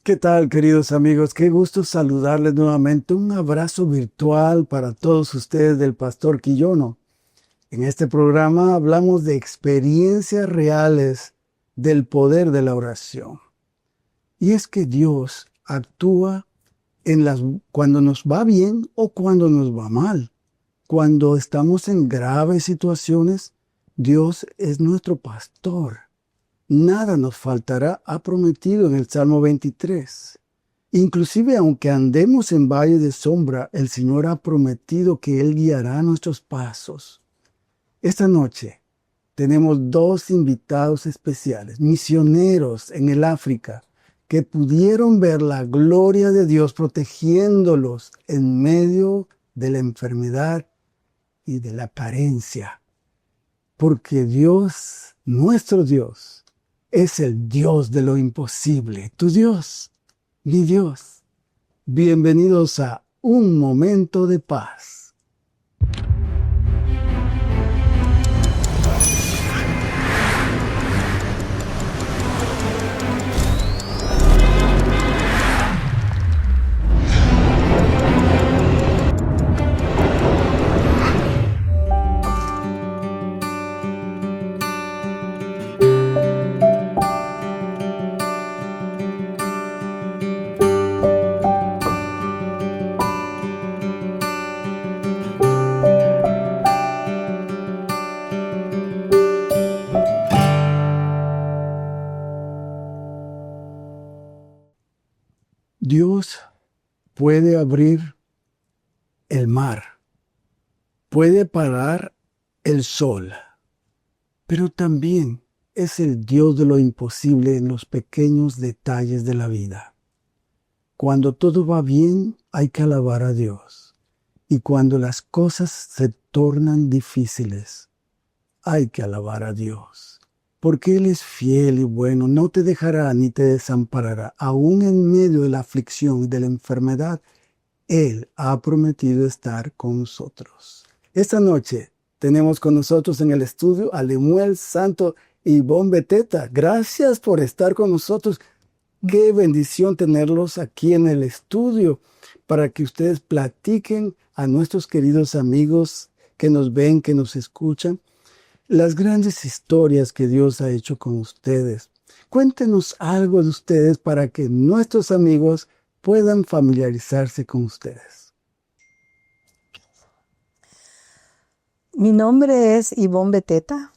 ¿Qué tal, queridos amigos? Qué gusto saludarles nuevamente. Un abrazo virtual para todos ustedes del Pastor Quillono. En este programa hablamos de experiencias reales del poder de la oración. Y es que Dios actúa cuando nos va bien o cuando nos va mal. Cuando estamos en graves situaciones, Dios es nuestro pastor. Nada nos faltará, ha prometido en el Salmo 23. Inclusive aunque andemos en valle de sombra, el Señor ha prometido que Él guiará nuestros pasos. Esta noche tenemos dos invitados especiales, misioneros en el África, que pudieron ver la gloria de Dios protegiéndolos en medio de la enfermedad y de la carencia. Porque Dios, nuestro Dios, es el Dios de lo imposible. Tu Dios, mi Dios. Bienvenidos a Un Momento de Paz. Dios puede abrir el mar, puede parar el sol, pero también es el Dios de lo imposible en los pequeños detalles de la vida. Cuando todo va bien, hay que alabar a Dios. Y cuando las cosas se tornan difíciles, hay que alabar a Dios. Porque Él es fiel y bueno, no te dejará ni te desamparará. Aún en medio de la aflicción y de la enfermedad, Él ha prometido estar con nosotros. Esta noche tenemos con nosotros en el estudio a Lemuel Santo y Ivonne Beteta. Gracias por estar con nosotros. Qué bendición tenerlos aquí en el estudio para que ustedes platiquen a nuestros queridos amigos que nos ven, que nos escuchan, las grandes historias que Dios ha hecho con ustedes. Cuéntenos algo de ustedes para que nuestros amigos puedan familiarizarse con ustedes. Mi nombre es Ivonne Beteta.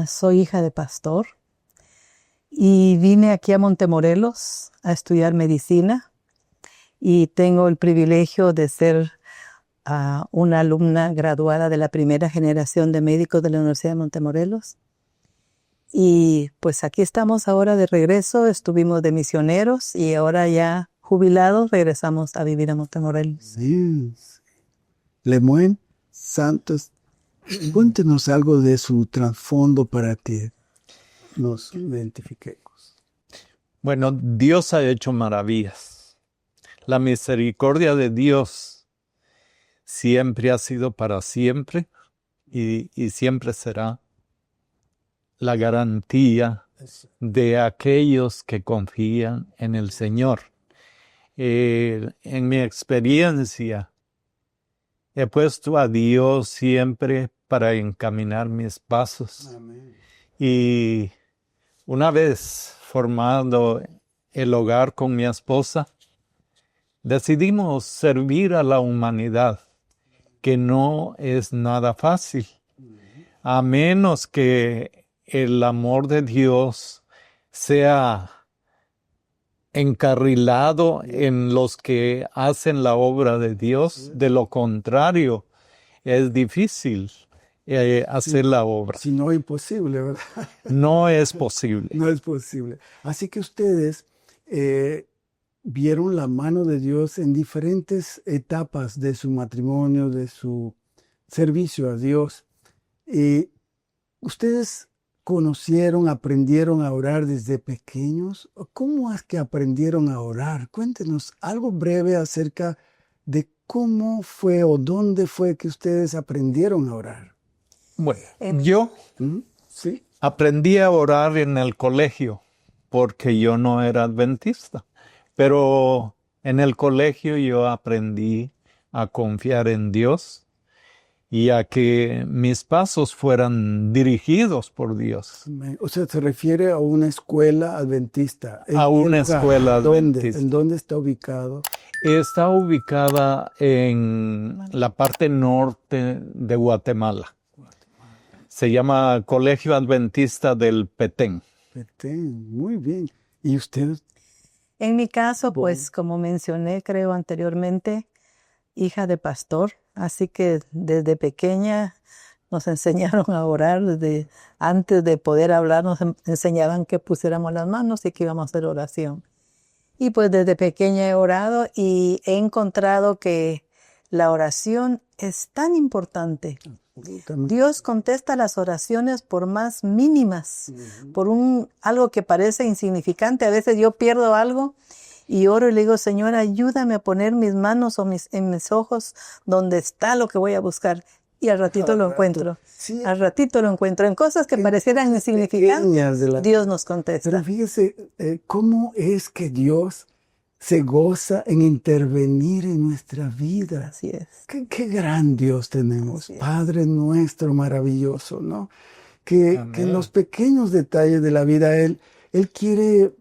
Soy hija de pastor y vine aquí a Montemorelos a estudiar medicina y tengo el privilegio de ser una alumna graduada de la primera generación de médicos de la Universidad de Montemorelos. Y pues aquí estamos ahora de regreso, estuvimos de misioneros y ahora ya jubilados regresamos a vivir a Montemorelos. Sí. Lemuel Santos, cuéntenos algo de su trasfondo para que nos identifiquemos. Bueno, Dios ha hecho maravillas. La misericordia de Dios siempre ha sido para siempre y siempre será la garantía de aquellos que confían en el Señor. En mi experiencia, he puesto a Dios siempre para encaminar mis pasos. Amén. Y una vez formado el hogar con mi esposa, decidimos servir a la humanidad, que no es nada fácil, a menos que el amor de Dios sea encarrilado en los que hacen la obra de Dios. De lo contrario, es difícil hacer la obra. Si no, imposible, ¿verdad? No es posible. No es posible. Así que ustedes vieron la mano de Dios en diferentes etapas de su matrimonio, de su servicio a Dios. Y ustedes conocieron, aprendieron a orar desde pequeños. ¿Cómo es que aprendieron a orar? Cuéntenos algo breve acerca de cómo fue o dónde fue que ustedes aprendieron a orar. Bueno, yo ¿Sí? aprendí a orar en el colegio. porque yo no era adventista. Pero en el colegio yo aprendí a confiar en Dios y a que mis pasos fueran dirigidos por Dios. O sea, se refiere a una escuela adventista. ¿En A qué una lugar? escuela ¿Dónde? adventista. ¿En dónde está ubicado? Está ubicada en la parte norte de Guatemala. Se llama Colegio Adventista del Petén. Petén, muy bien. ¿Y usted? En mi caso, Bon. pues como mencioné, creo anteriormente, hija de pastor, así que desde pequeña nos enseñaron a orar, desde antes de poder hablar nos enseñaban que pusiéramos las manos y que íbamos a hacer oración. Y pues desde pequeña he orado y he encontrado que la oración es tan importante. Absolutamente. Dios contesta las oraciones por más mínimas, por algo que parece insignificante. A veces yo pierdo algo y oro y le digo, Señor, ayúdame a poner mis manos en mis ojos donde está lo que voy a buscar. Y al ratito lo encuentro. Sí, Al ratito lo encuentro. En cosas que parecieran insignificantes, pequeñas de la... Dios nos contesta. Pero fíjese, ¿cómo es que Dios se goza en intervenir en nuestra vida? Así es. Qué gran Dios tenemos, Así es. Padre nuestro maravilloso, ¿no? Que en los pequeños detalles de la vida Él quiere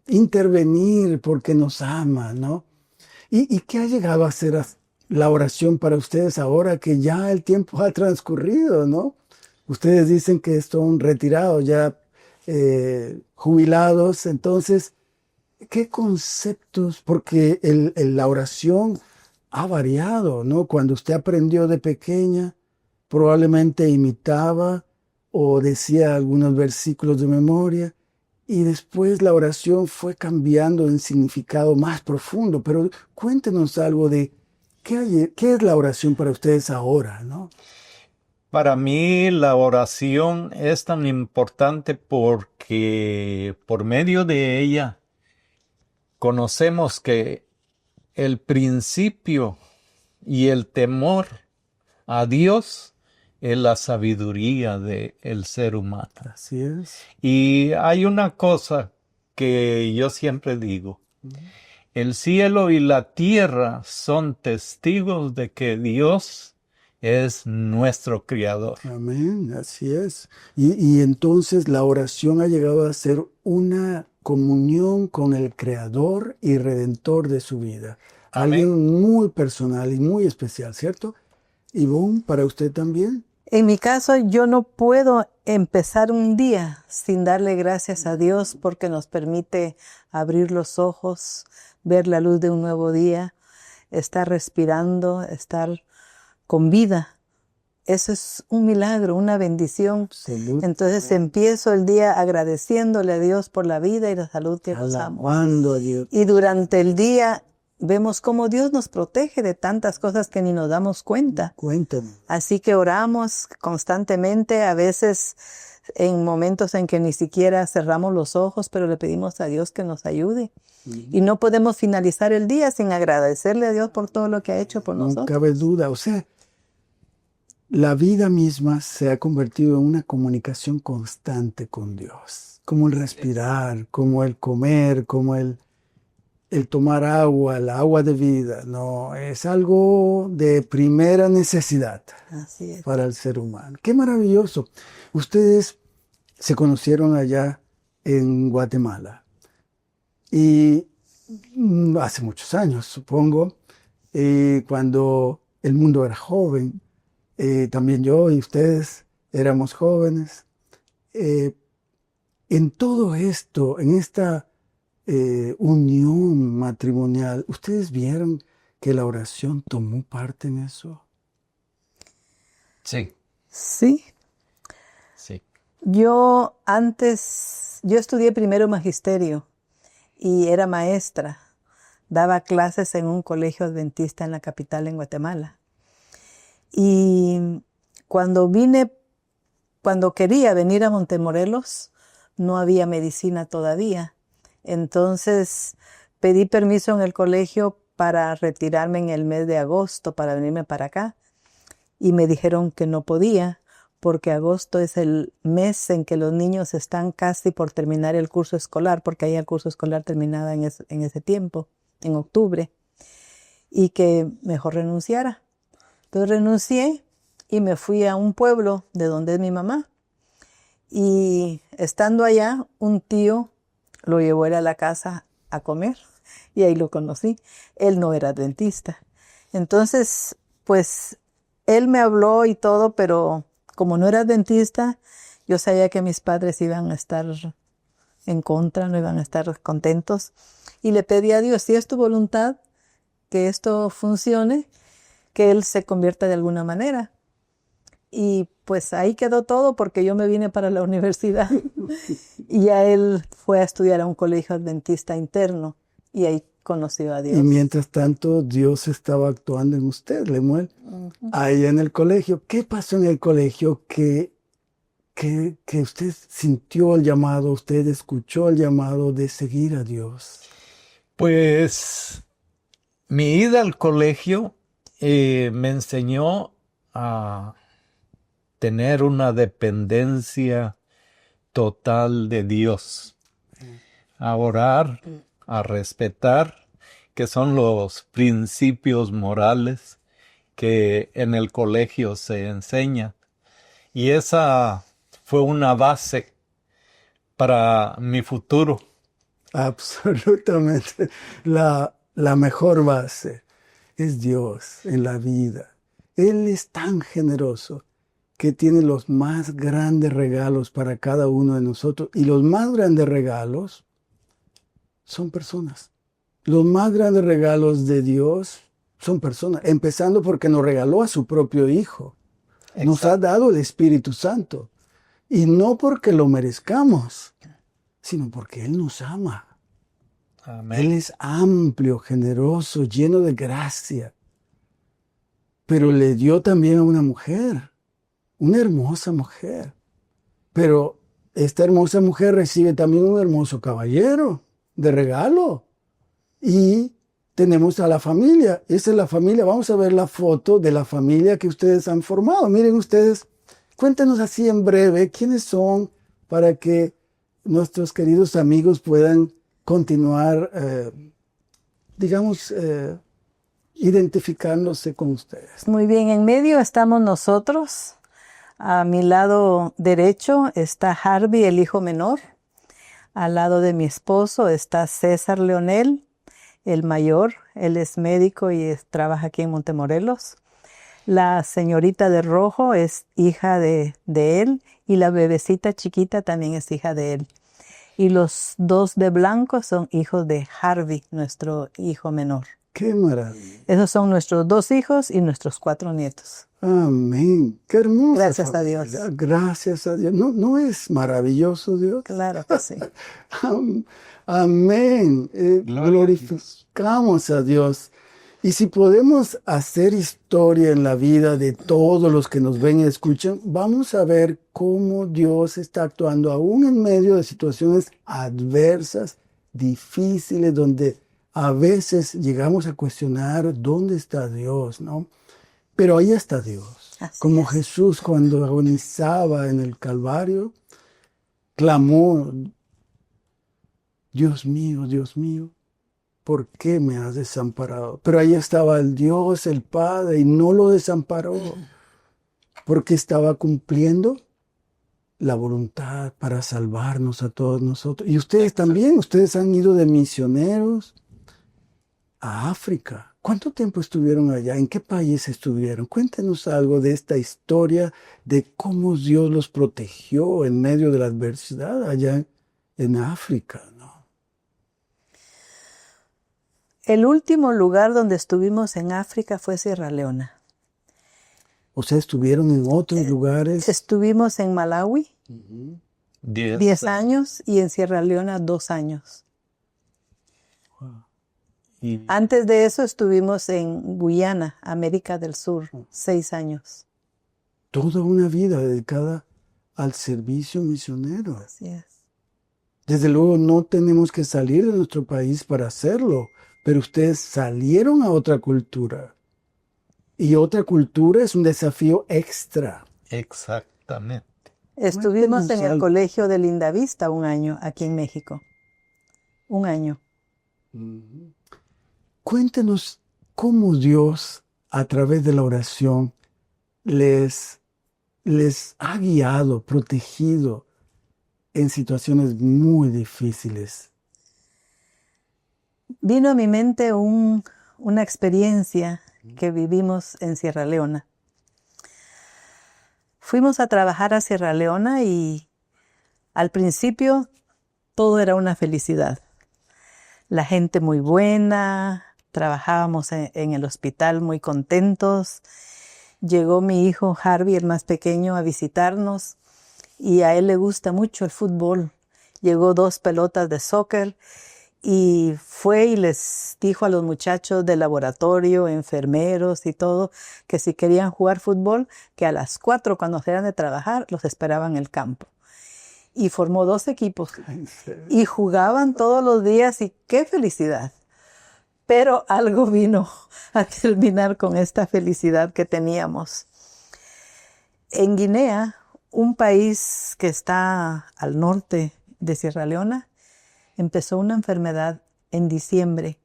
intervenir porque nos ama, ¿no? ¿Y qué ha llegado a ser la oración para ustedes ahora que ya el tiempo ha transcurrido, ¿no? Ustedes dicen que son retirados, ya jubilados, entonces, ¿qué conceptos? Porque la oración ha variado, ¿no? Cuando usted aprendió de pequeña, probablemente imitaba o decía algunos versículos de memoria, y después la oración fue cambiando en significado más profundo. Pero cuéntenos algo de qué es la oración para ustedes ahora, ¿no? Para mí la oración es tan importante porque por medio de ella conocemos que el principio y el temor a Dios es la sabiduría del ser humano. Así es. Y hay una cosa que yo siempre digo. El cielo y la tierra son testigos de que Dios es nuestro Creador. Amén, así es. Y entonces la oración ha llegado a ser una comunión con el Creador y Redentor de su vida. Amén. Alguien muy personal y muy especial, ¿cierto? Ivonne, ¿para usted también? En mi caso, yo no puedo empezar un día sin darle gracias a Dios porque nos permite abrir los ojos, ver la luz de un nuevo día, estar respirando, estar con vida. Eso es un milagro, una bendición. Salud. Entonces empiezo el día agradeciéndole a Dios por la vida y la salud que gozamos. Alabando a Dios. Y durante el día vemos cómo Dios nos protege de tantas cosas que ni nos damos cuenta. Cuéntame. Así que oramos constantemente, a veces en momentos en que ni siquiera cerramos los ojos, pero le pedimos a Dios que nos ayude. Y no podemos finalizar el día sin agradecerle a Dios por todo lo que ha hecho por No nosotros. cabe duda. O sea, la vida misma se ha convertido en una comunicación constante con Dios. Como el respirar, como el comer, como el tomar agua, el agua de vida. No, es algo de primera necesidad Así es. para el ser humano. Qué maravilloso. Ustedes se conocieron allá en Guatemala. Y hace muchos años, supongo, cuando el mundo era joven, también yo y ustedes éramos jóvenes. En todo esto, en esta unión matrimonial, ¿ustedes vieron que la oración tomó parte en eso? Sí, Sí. sí. Yo estudié primero magisterio y era maestra. Daba clases en un colegio adventista en la capital, en Guatemala. Y cuando quería venir a Montemorelos, no había medicina todavía. Entonces pedí permiso en el colegio para retirarme en el mes de agosto, para venirme para acá. Y me dijeron que no podía porque agosto es el mes en que los niños están casi por terminar el curso escolar, porque ahí el curso escolar terminaba en ese tiempo, en octubre, y que mejor renunciara. Entonces renuncié y me fui a un pueblo de donde es mi mamá. Y estando allá, un tío lo llevó él a la casa a comer y ahí lo conocí. Él no era adventista. Entonces, pues, él me habló y todo, pero como no era adventista, yo sabía que mis padres iban a estar en contra, no iban a estar contentos. Y le pedí a Dios, si es tu voluntad que esto funcione, que él se convierta de alguna manera. Y pues ahí quedó todo porque yo me vine para la universidad y ya él fue a estudiar a un colegio adventista interno y ahí conoció a Dios. Y mientras tanto, Dios estaba actuando en usted, Lemuel. Ahí en el colegio, ¿qué pasó en el colegio que usted sintió el llamado, usted escuchó el llamado de seguir a Dios? Pues mi ida al colegio me enseñó a tener una dependencia total de Dios, a orar, a respetar, que son los principios morales que en el colegio se enseñan. Y esa fue una base para mi futuro. Absolutamente. La mejor base es Dios en la vida. Él es tan generoso que tiene los más grandes regalos para cada uno de nosotros. Y los más grandes regalos son personas. Los más grandes regalos de Dios son personas. Empezando porque nos regaló a su propio Hijo. Exacto. Nos ha dado el Espíritu Santo. Y no porque lo merezcamos, sino porque Él nos ama. Amén. Él es amplio, generoso, lleno de gracia. Pero le dio también a una mujer, una hermosa mujer. Pero esta hermosa mujer recibe también un hermoso caballero de regalo. Y tenemos a la familia. Esa es la familia. Vamos a ver la foto de la familia que ustedes han formado. Miren ustedes, cuéntenos así en breve quiénes son para que nuestros queridos amigos puedan continuar, identificándose con ustedes. Muy bien, en medio estamos nosotros. A mi lado derecho está Harvey, el hijo menor. Al lado de mi esposo está César Leonel, el mayor. Él es médico y trabaja aquí en Montemorelos. La señorita de rojo es hija de él y la bebecita chiquita también es hija de él. Y los dos de blanco son hijos de Harvey, nuestro hijo menor. ¡Qué maravilla! Esos son nuestros 2 hijos y nuestros 4 nietos. Amén. ¡Qué hermoso! Gracias a Dios. Gracias a Dios. ¿No es maravilloso Dios? Claro que sí. Amén. Glorificamos a Dios. Y si podemos hacer historia en la vida de todos los que nos ven y escuchan, vamos a ver cómo Dios está actuando aún en medio de situaciones adversas, difíciles, donde a veces llegamos a cuestionar dónde está Dios, ¿no? Pero ahí está Dios. Así Como es. Jesús cuando agonizaba en el Calvario, clamó, Dios mío, ¿por qué me has desamparado? Pero ahí estaba el Dios, el Padre, y no lo desamparó, porque estaba cumpliendo la voluntad para salvarnos a todos nosotros. Y ustedes también, ustedes han ido de misioneros a África. ¿Cuánto tiempo estuvieron allá? ¿En qué país estuvieron? Cuéntenos algo de esta historia, de cómo Dios los protegió en medio de la adversidad allá en África, ¿no? El último lugar donde estuvimos en África fue Sierra Leona. O sea, estuvieron en otros lugares. Estuvimos en Malawi 10 años y en Sierra Leona 2 años. Y Antes de eso estuvimos en Guyana, América del Sur, 6 años. Toda una vida dedicada al servicio misionero. Así es. Desde luego no tenemos que salir de nuestro país para hacerlo, pero ustedes salieron a otra cultura. Y otra cultura es un desafío extra. exactamente. Exactamente. Estuvimos en Cuéntenos el algo. colegio de Lindavista un año aquí en México. Un año. Cuéntenos cómo Dios, a través de la oración, les ha guiado, protegido en situaciones muy difíciles. Vino a mi mente una experiencia que vivimos en Sierra Leona. Fuimos a trabajar a Sierra Leona y al principio todo era una felicidad. La gente muy buena, trabajábamos en el hospital muy contentos. Llegó mi hijo Harvey, el más pequeño, a visitarnos y a él le gusta mucho el fútbol. Llegó 2 pelotas de soccer y fue y les dijo a los muchachos del laboratorio, enfermeros y todo, que si querían jugar fútbol, que a las 4 cuando salieran de trabajar los esperaban en el campo. Y formó 2 equipos y jugaban todos los días y qué felicidad. Pero algo vino a terminar con esta felicidad que teníamos. En Guinea, un país que está al norte de Sierra Leona, empezó una enfermedad en diciembre.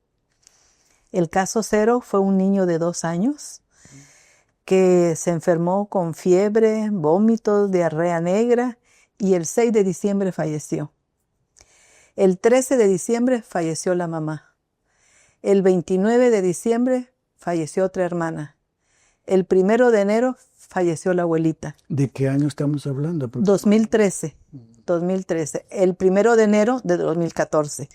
El caso 0 fue un niño de 2 años que se enfermó con fiebre, vómitos, diarrea negra y el 6 de diciembre falleció. El 13 de diciembre falleció la mamá. El 29 de diciembre falleció otra hermana. El 1 de enero falleció la abuelita. ¿De qué año estamos hablando? 2013. El 1 de enero de 2014.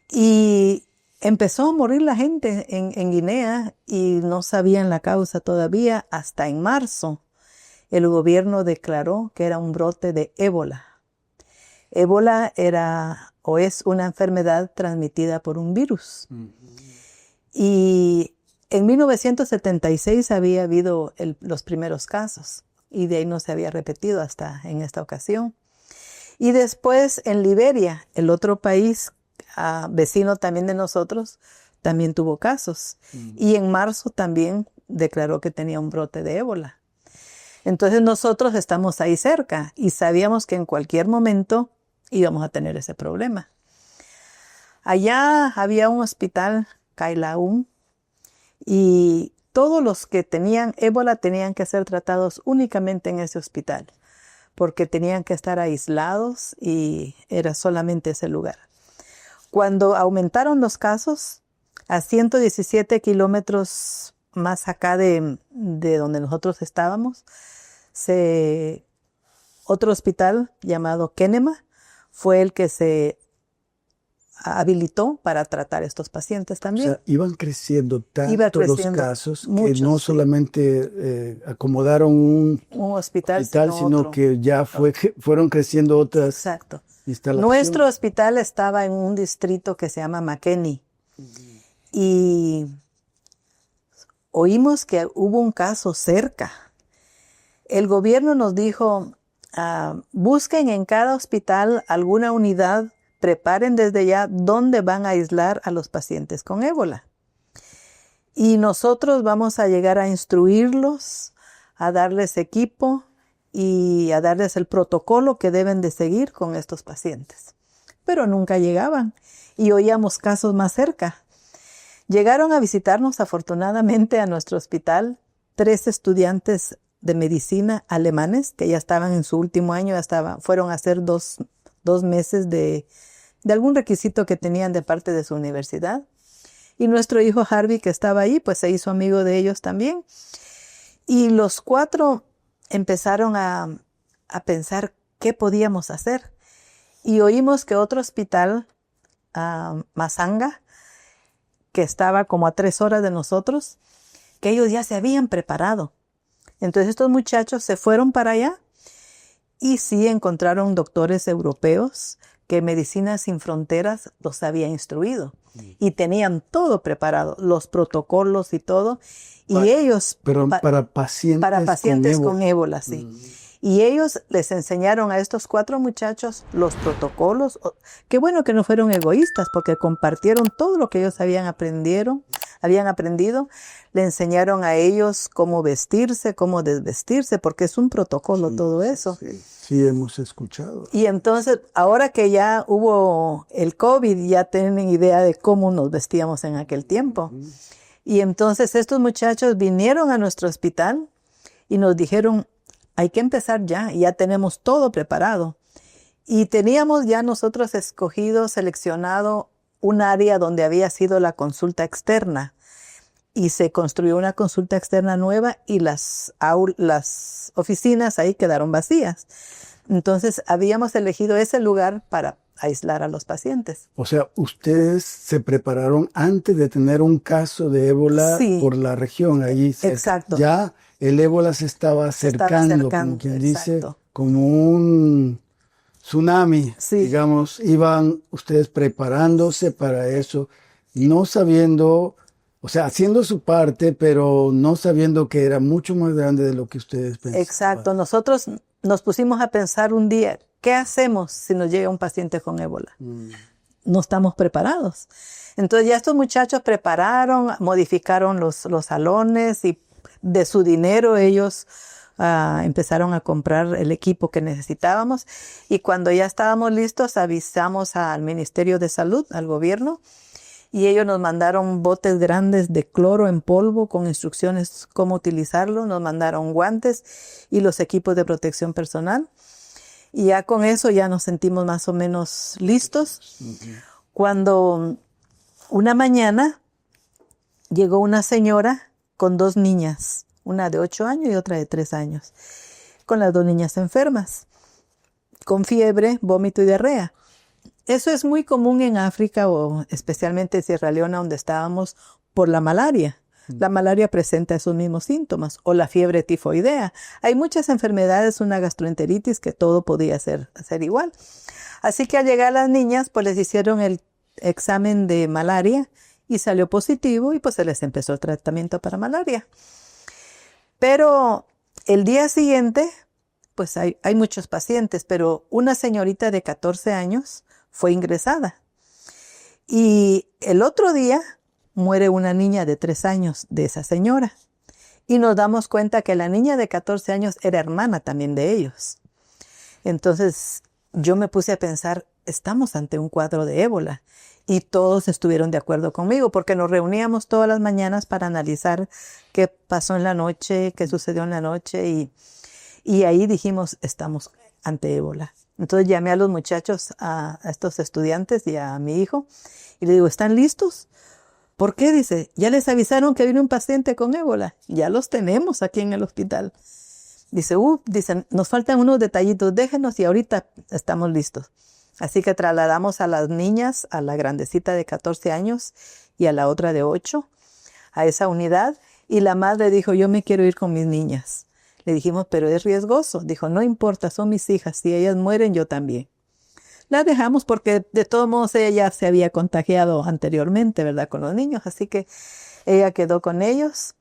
Y empezó a morir la gente en Guinea y no sabían la causa todavía. Hasta en marzo el gobierno declaró que era un brote de ébola. Ébola era o es una enfermedad transmitida por un virus. Y en 1976 había habido los primeros casos y de ahí no se había repetido hasta en esta ocasión. Y después en Liberia, el otro país vecino también de nosotros, también tuvo casos. Y en marzo también declaró que tenía un brote de ébola. Entonces nosotros estamos ahí cerca y sabíamos que en cualquier momento íbamos a tener ese problema. Allá había un hospital, Kailaum, y todos los que tenían ébola tenían que ser tratados únicamente en ese hospital, porque tenían que estar aislados y era solamente ese lugar. Cuando aumentaron los casos, a 117 kilómetros más acá de donde nosotros estábamos, otro hospital llamado Kenema fue el que se habilitó para tratar estos pacientes también. O sea, iban creciendo tanto los casos muchos, que no solamente acomodaron un hospital sino otro. Que ya fueron creciendo otras Exacto. instalaciones. Nuestro hospital estaba en un distrito que se llama Makeni. Y oímos que hubo un caso cerca. El gobierno nos dijo, busquen en cada hospital alguna unidad, preparen desde ya dónde van a aislar a los pacientes con ébola. Y nosotros vamos a llegar a instruirlos, a darles equipo y a darles el protocolo que deben de seguir con estos pacientes. Pero nunca llegaban y oíamos casos más cerca. Llegaron a visitarnos afortunadamente a nuestro hospital 3 estudiantes de medicina alemanes que ya estaban en su último año, fueron a hacer 2 meses de algún requisito que tenían de parte de su universidad. Y nuestro hijo Harvey, que estaba ahí, pues se hizo amigo de ellos también. Y los 4 empezaron a pensar qué podíamos hacer. Y oímos que otro hospital, Masanga, que estaba como a 3 horas de nosotros, que ellos ya se habían preparado. Entonces estos muchachos se fueron para allá y sí encontraron doctores europeos que Medicina Sin Fronteras los había instruido y tenían todo preparado, los protocolos y todo. Y ellos... Pero para pacientes con ébola, sí. Y ellos les enseñaron a estos 4 muchachos los protocolos. Qué bueno que no fueron egoístas porque compartieron todo lo que ellos aprendieron habían aprendido, le enseñaron a ellos cómo vestirse, cómo desvestirse, porque es un protocolo todo eso. Sí, hemos escuchado. Y entonces, ahora que ya hubo el COVID, ya tienen idea de cómo nos vestíamos en aquel tiempo. Y entonces estos muchachos vinieron a nuestro hospital y nos dijeron, hay que empezar ya tenemos todo preparado. Y teníamos ya nosotros escogido, seleccionado un área donde había sido la consulta externa. Y se construyó una consulta externa nueva y las oficinas ahí quedaron vacías. Entonces habíamos elegido ese lugar para aislar a los pacientes. O sea, ustedes se prepararon antes de tener un caso de ébola por la región. Allí exacto. Ya el ébola se estaba acercando, como quien dice, como un tsunami, digamos. Iban ustedes preparándose para eso, no sabiendo, o sea, haciendo su parte, pero no sabiendo que era mucho más grande de lo que ustedes pensaban. Exacto. Nosotros nos pusimos a pensar un día, ¿qué hacemos si nos llega un paciente con ébola? No estamos preparados. Entonces ya estos muchachos prepararon, modificaron los salones y de su dinero ellos empezaron a comprar el equipo que necesitábamos. Y cuando ya estábamos listos, avisamos al Ministerio de Salud, al gobierno, y ellos nos mandaron botes grandes de cloro en polvo con instrucciones cómo utilizarlo. Nos mandaron guantes y los equipos de protección personal. Y ya con eso ya nos sentimos más o menos listos. Cuando una mañana llegó una señora con 2 niñas, una de 8 años y otra de 3 años, con las 2 niñas enfermas, con fiebre, vómito y diarrea. Eso es muy común en África o especialmente en Sierra Leona, donde estábamos, por la malaria. La malaria presenta esos mismos síntomas, o la fiebre tifoidea. Hay muchas enfermedades, una gastroenteritis, que todo podía ser igual. Así que al llegar las niñas, pues les hicieron el examen de malaria y salió positivo y pues se les empezó el tratamiento para malaria. Pero el día siguiente, pues hay muchos pacientes, pero una señorita de 14 años fue ingresada. Y el otro día muere una niña de 3 años de esa señora. Y nos damos cuenta que la niña de 14 años era hermana también de ellos. Entonces yo me puse a pensar, estamos ante un cuadro de ébola. Y todos estuvieron de acuerdo conmigo porque nos reuníamos todas las mañanas para analizar qué pasó en la noche, qué sucedió en la noche. Y ahí dijimos, estamos ante ébola. Entonces llamé a los muchachos, a estos estudiantes y a mi hijo. Y le digo, ¿están listos? ¿Por qué? Dice, ya les avisaron que viene un paciente con ébola. Ya los tenemos aquí en el hospital. Dicen, nos faltan unos detallitos, déjenos y ahorita estamos listos. Así que trasladamos a las niñas, a la grandecita de 14 años y a la otra de 8, a esa unidad. Y la madre dijo, yo me quiero ir con mis niñas. Le dijimos, pero es riesgoso. Dijo, no importa, son mis hijas. Si ellas mueren, yo también. La dejamos porque de todos modos ella ya se había contagiado anteriormente, ¿verdad? Con los niños. Así que ella quedó con ellos.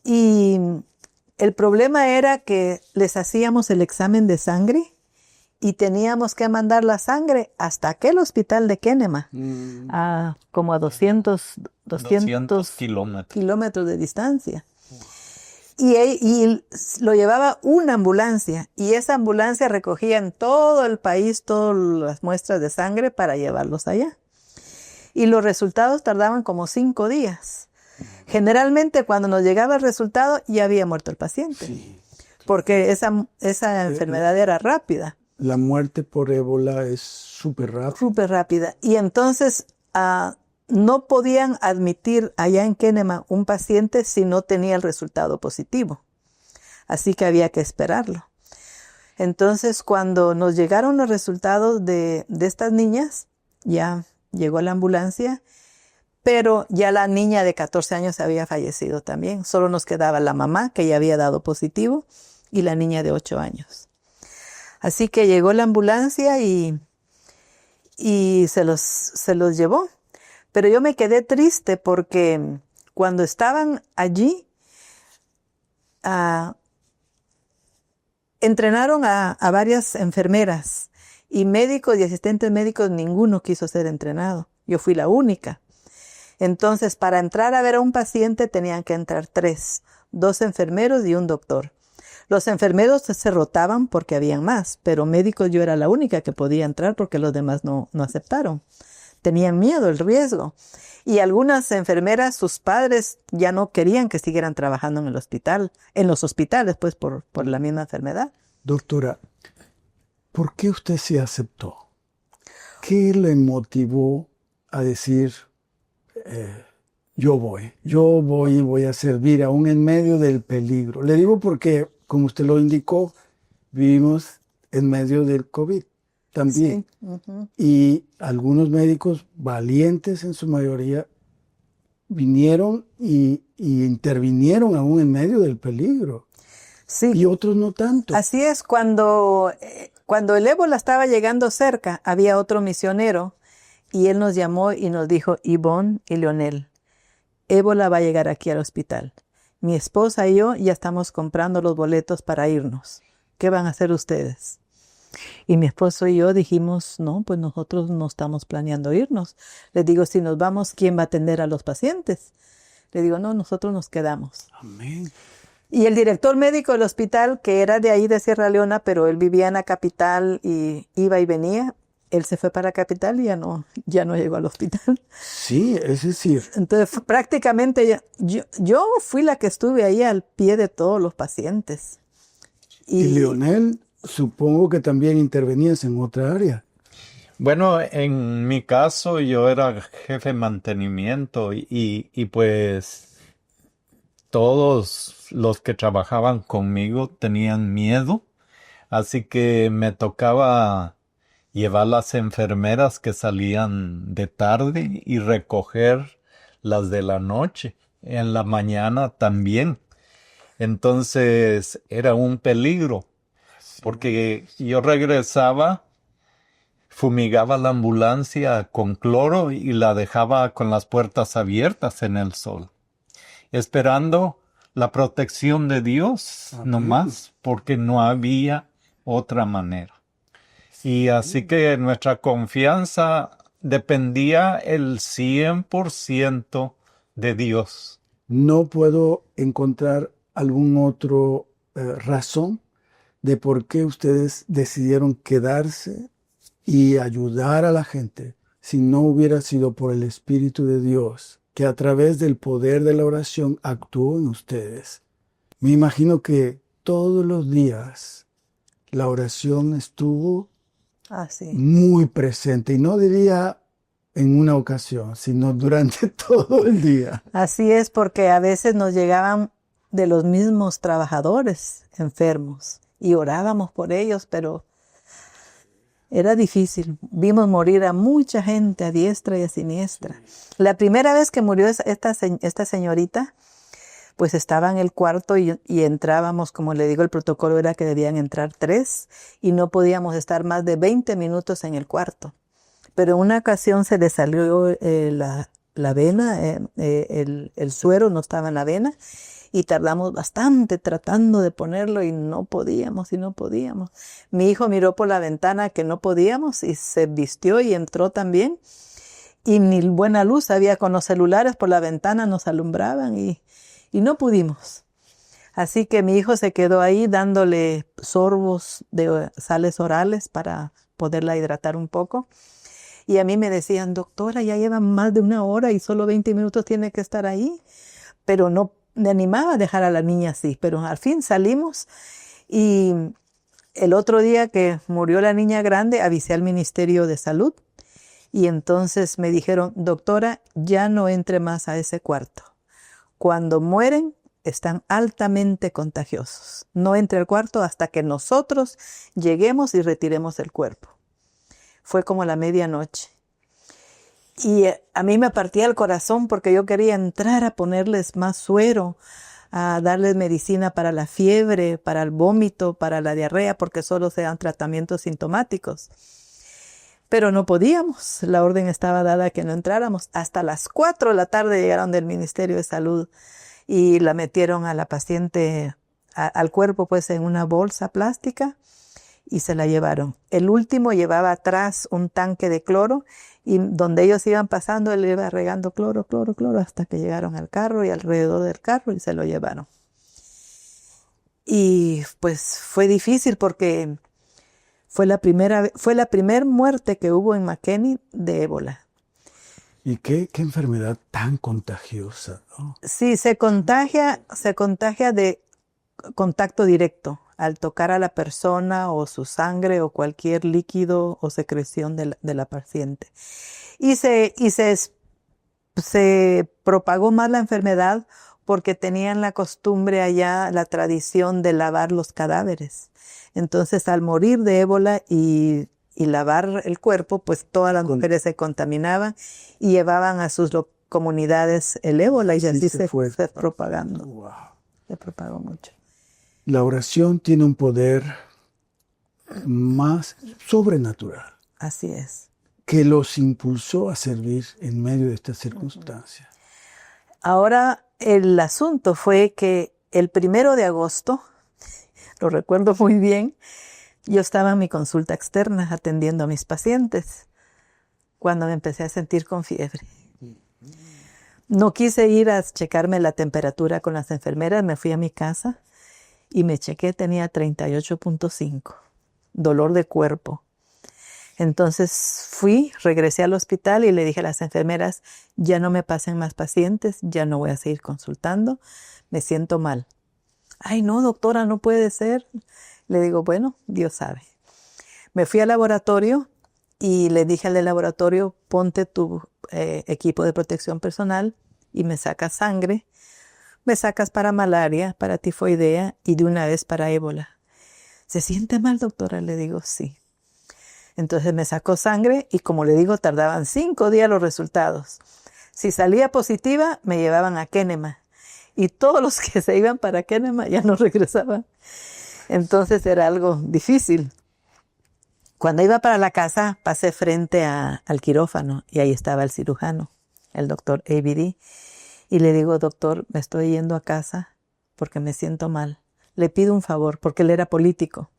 Y el problema era que les hacíamos el examen de sangre y teníamos que mandar la sangre hasta aquel hospital de Kenema, como a 200 kilómetros de distancia. Y lo llevaba una ambulancia, y esa ambulancia recogía en todo el país todas las muestras de sangre para llevarlos allá. Y los resultados tardaban como 5 días. Generalmente cuando nos llegaba el resultado ya había muerto el paciente, porque esa enfermedad era rápida. La muerte por ébola es súper rápida. Súper rápida. Y entonces no podían admitir allá en Kenema un paciente si no tenía el resultado positivo. Así que había que esperarlo. Entonces, cuando nos llegaron los resultados de estas niñas, ya llegó la ambulancia, pero ya la niña de 14 años había fallecido también. Solo nos quedaba la mamá, que ya había dado positivo, y la niña de 8 años. Así que llegó la ambulancia y se los llevó. Pero yo me quedé triste porque cuando estaban allí, entrenaron a varias enfermeras y médicos y asistentes médicos, ninguno quiso ser entrenado. Yo fui la única. Entonces, para entrar a ver a un paciente tenían que entrar 3, 2 enfermeros y un doctor. Los enfermeros se rotaban porque habían más, pero médicos yo era la única que podía entrar porque los demás no aceptaron. Tenían miedo, el riesgo. Y algunas enfermeras, sus padres ya no querían que siguieran trabajando en el hospital, en los hospitales, pues por la misma enfermedad. Doctora, ¿por qué usted se aceptó? ¿Qué le motivó a decir, yo voy y voy a servir aún en medio del peligro? Le digo porque, como usted lo indicó, vivimos en medio del COVID también. Sí. Uh-huh. Y algunos médicos valientes en su mayoría vinieron y intervinieron aún en medio del peligro. Sí. Y otros no tanto. Así es, cuando el ébola estaba llegando cerca, había otro misionero y él nos llamó y nos dijo, Ivonne y Leonel, ébola va a llegar aquí al hospital. Mi esposa y yo ya estamos comprando los boletos para irnos. ¿Qué van a hacer ustedes? Y mi esposo y yo dijimos, no, pues nosotros no estamos planeando irnos. Le digo, si nos vamos, ¿quién va a atender a los pacientes? Le digo, no, nosotros nos quedamos. Amén. Y el director médico del hospital, que era de ahí de Sierra Leona, pero él vivía en la capital y iba y venía, él se fue para la capital y ya no llegó al hospital. Sí, es decir. Entonces, prácticamente yo fui la que estuve ahí al pie de todos los pacientes. Y Leonel, supongo que también intervenías en otra área. Bueno, en mi caso yo era jefe de mantenimiento y pues todos los que trabajaban conmigo tenían miedo, así que me tocaba llevar las enfermeras que salían de tarde y recoger las de la noche, en la mañana también. Entonces era un peligro, porque yo regresaba, fumigaba la ambulancia con cloro y la dejaba con las puertas abiertas en el sol, esperando la protección de Dios nomás, porque no había otra manera. Y así que nuestra confianza dependía el 100% de Dios. No puedo encontrar algún otro razón de por qué ustedes decidieron quedarse y ayudar a la gente si no hubiera sido por el Espíritu de Dios, que a través del poder de la oración actuó en ustedes. Me imagino que todos los días la oración estuvo muy presente, y no diría en una ocasión, sino durante todo el día. Así es, porque a veces nos llegaban de los mismos trabajadores enfermos y orábamos por ellos, pero era difícil. Vimos morir a mucha gente a diestra y a siniestra. La primera vez que murió esta señorita, pues estaba en el cuarto y entrábamos, como le digo, el protocolo era que debían entrar 3 y no podíamos estar más de 20 minutos en el cuarto. Pero en una ocasión se le salió la vena, el suero no estaba en la vena y tardamos bastante tratando de ponerlo y no podíamos. Mi hijo miró por la ventana que no podíamos y se vistió y entró también. Y ni buena luz había con los celulares por la ventana, nos alumbraban y no pudimos. Así que mi hijo se quedó ahí dándole sorbos de sales orales para poderla hidratar un poco. Y a mí me decían, doctora, ya lleva más de 1 hora y solo 20 minutos tiene que estar ahí. Pero no me animaba a dejar a la niña así. Pero al fin salimos y el otro día que murió la niña grande, avisé al Ministerio de Salud. Y entonces me dijeron, doctora, ya no entre más a ese cuarto. Cuando mueren, están altamente contagiosos. No entre al cuarto hasta que nosotros lleguemos y retiremos el cuerpo. Fue como la medianoche. Y a mí me partía el corazón porque yo quería entrar a ponerles más suero, a darles medicina para la fiebre, para el vómito, para la diarrea, porque solo se dan tratamientos sintomáticos. Pero no podíamos. La orden estaba dada que no entráramos. Hasta las 4 de la tarde llegaron del Ministerio de Salud y la metieron a la paciente al cuerpo pues en una bolsa plástica y se la llevaron. El último llevaba atrás un tanque de cloro y donde ellos iban pasando, él iba regando cloro, hasta que llegaron al carro y alrededor del carro y se lo llevaron. Y pues fue difícil porque fue la primera muerte que hubo en McKinney de ébola. ¿Y qué enfermedad tan contagiosa, ¿no? Sí, se contagia de contacto directo, al tocar a la persona o su sangre o cualquier líquido o secreción de la paciente. Y se propagó más la enfermedad porque tenían la costumbre allá, la tradición de lavar los cadáveres. Entonces, al morir de ébola y lavar el cuerpo, pues todas las mujeres se contaminaban y llevaban a sus comunidades el ébola y así se fue propagando. Wow. Se propagó mucho. La oración tiene un poder más sobrenatural. Así es. Que los impulsó a servir en medio de estas circunstancias. Ahora, el asunto fue que el 1 de agosto, lo recuerdo muy bien, yo estaba en mi consulta externa atendiendo a mis pacientes cuando me empecé a sentir con fiebre. No quise ir a checarme la temperatura con las enfermeras, me fui a mi casa y me chequé, tenía 38.5, dolor de cuerpo. Entonces regresé al hospital y le dije a las enfermeras, ya no me pasen más pacientes, ya no voy a seguir consultando, me siento mal. Ay, no, doctora, no puede ser. Le digo, bueno, Dios sabe. Me fui al laboratorio y le dije al del laboratorio, ponte tu equipo de protección personal y me sacas sangre. Me sacas para malaria, para tifoidea y de una vez para ébola. ¿Se siente mal, doctora? Le digo, sí. Entonces me sacó sangre y como le digo, tardaban 5 días los resultados. Si salía positiva, me llevaban a Kenema. Y todos los que se iban para Kenema ya no regresaban. Entonces era algo difícil. Cuando iba para la casa, pasé frente al quirófano y ahí estaba el cirujano, el doctor ABD. Y le digo, doctor, me estoy yendo a casa porque me siento mal. Le pido un favor, porque él era político.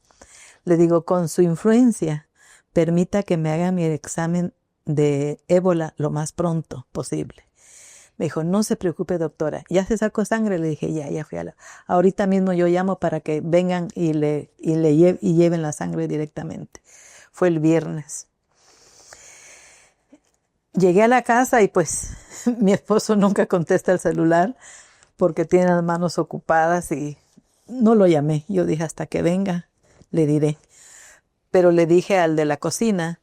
Le digo, con su influencia, permita que me haga mi examen de ébola lo más pronto posible. Me dijo, no se preocupe, doctora. ¿Ya se sacó sangre? Le dije, ya fui ahorita mismo yo llamo para que vengan y lleven la sangre directamente. Fue el viernes. Llegué a la casa y pues mi esposo nunca contesta el celular porque tiene las manos ocupadas y no lo llamé. Yo dije, hasta que venga, le diré. Pero le dije al de la cocina,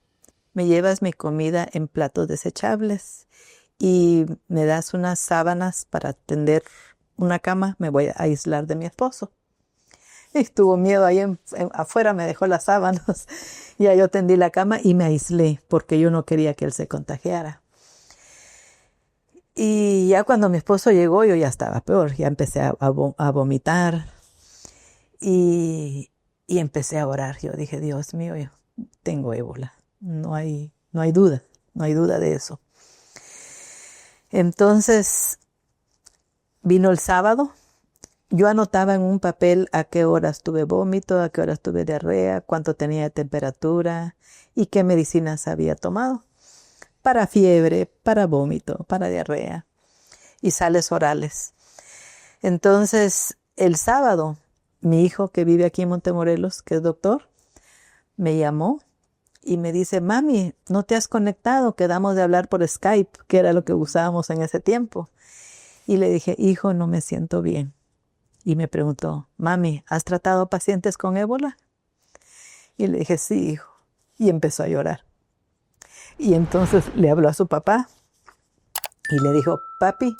me llevas mi comida en platos desechables y me das unas sábanas para tender una cama, me voy a aislar de mi esposo. Y tuvo miedo ahí afuera, me dejó las sábanas. Ya yo tendí la cama y me aislé porque yo no quería que él se contagiara. Y ya cuando mi esposo llegó, yo ya estaba peor. Ya empecé a vomitar y empecé a orar. Yo dije, Dios mío, yo tengo ébola. No hay duda de eso. Entonces, vino el sábado. Yo anotaba en un papel a qué horas tuve vómito, a qué horas tuve diarrea, cuánto tenía de temperatura y qué medicinas había tomado. Para fiebre, para vómito, para diarrea y sales orales. Entonces, el sábado, mi hijo que vive aquí en Montemorelos, que es doctor, me llamó y me dice, mami, ¿no te has conectado? Quedamos de hablar por Skype, que era lo que usábamos en ese tiempo. Y le dije, hijo, no me siento bien. Y me preguntó, mami, ¿has tratado pacientes con ébola? Y le dije, sí, hijo. Y empezó a llorar. Y entonces le habló a su papá y le dijo, papi,